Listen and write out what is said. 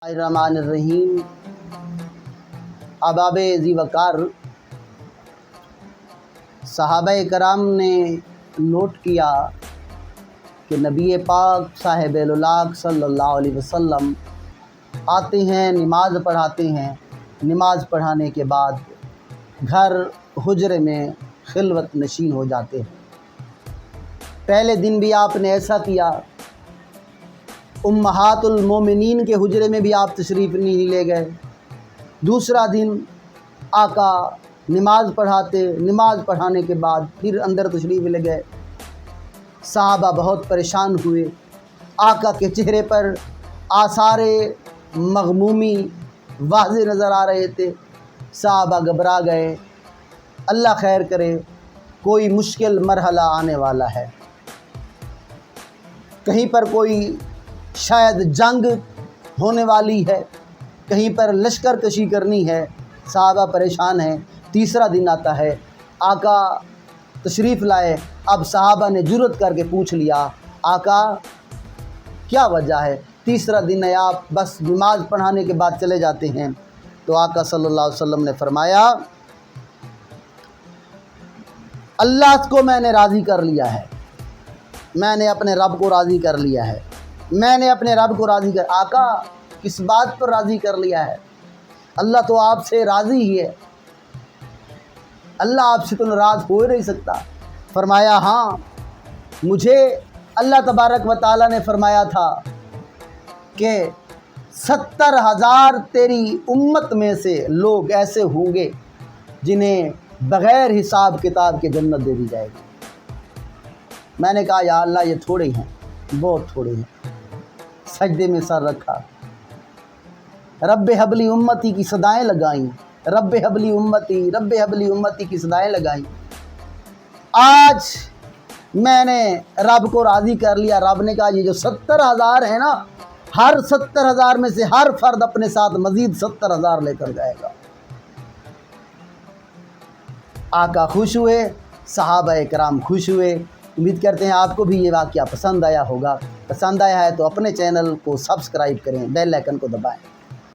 बिस्मिल्लाहिर्रहमानिर्रहीम। अहबाब ज़ी वक़ार, सहाबाए कराम ने नोट किया कि नबी पाक साहिब-ए-लौलाक सल्लल्लाहु अलैहि वसल्लम आते हैं, नमाज़ पढ़ाते हैं। नमाज़ पढ़ाने के बाद घर हुजरे में खिलवत नशीन हो जाते हैं। पहले दिन भी आपने ऐसा किया, उम्महातुल मोमिनीन के हुजरे में भी आप तशरीफ़ नहीं ले गए। दूसरा दिन आका नमाज़ पढ़ाते, नमाज़ पढ़ाने के बाद फिर अंदर तशरीफ़ ले गए। सहाबा बहुत परेशान हुए। आका के चेहरे पर आसारे मग़मूमी वाज़े नज़र आ रहे थे। सहाबा घबरा गए, अल्लाह खैर करे, कोई मुश्किल मरहला आने वाला है, कहीं पर कोई शायद जंग होने वाली है, कहीं पर लश्कर कशी करनी है। सहाबा परेशान हैं। तीसरा दिन आता है, आका तशरीफ़ लाए। अब सहाबा ने जुर्रत करके पूछ लिया, आका क्या वजह है? तीसरा दिन है, आप बस नमाज़ पढ़ाने के बाद चले जाते हैं। तो आका सल्लल्लाहु अलैहि वसल्लम ने फरमाया, अल्लाह को मैंने राज़ी कर लिया है, मैंने अपने रब को राज़ी कर लिया है, मैंने अपने रब को राज़ी कर। आका किस बात पर राज़ी कर लिया है? अल्लाह तो आपसे राज़ी ही है, अल्लाह आपसे तो नाराज़ हो ही नहीं सकता। फरमाया, हाँ, मुझे अल्लाह तबारक व तआला ने फरमाया था कि 70,000 तेरी उम्मत में से लोग ऐसे होंगे जिन्हें बग़ैर हिसाब किताब के जन्नत दे दी जाएगी। मैंने कहा, या अल्लाह, ये थोड़े हैं, बहुत थोड़े हैं। सजदे में सर रखा, रब्बे हबली उम्मती की सदाएं लगाईं, रब्बे हबली उम्मती, रब्बे हबली उम्मती की सदाएं लगाईं। आज मैंने रब को राज़ी कर लिया। रब ने कहा, ये जो 70,000 है ना, हर 70,000 में से हर फर्द अपने साथ मज़ीद 70,000 लेकर जाएगा। आका खुश हुए, सहाबाए कराम खुश हुए। उम्मीद करते हैं आपको भी ये वाक़या पसंद आया होगा। पसंद आया है तो अपने चैनल को सब्सक्राइब करें, बेल आइकन को दबाएं।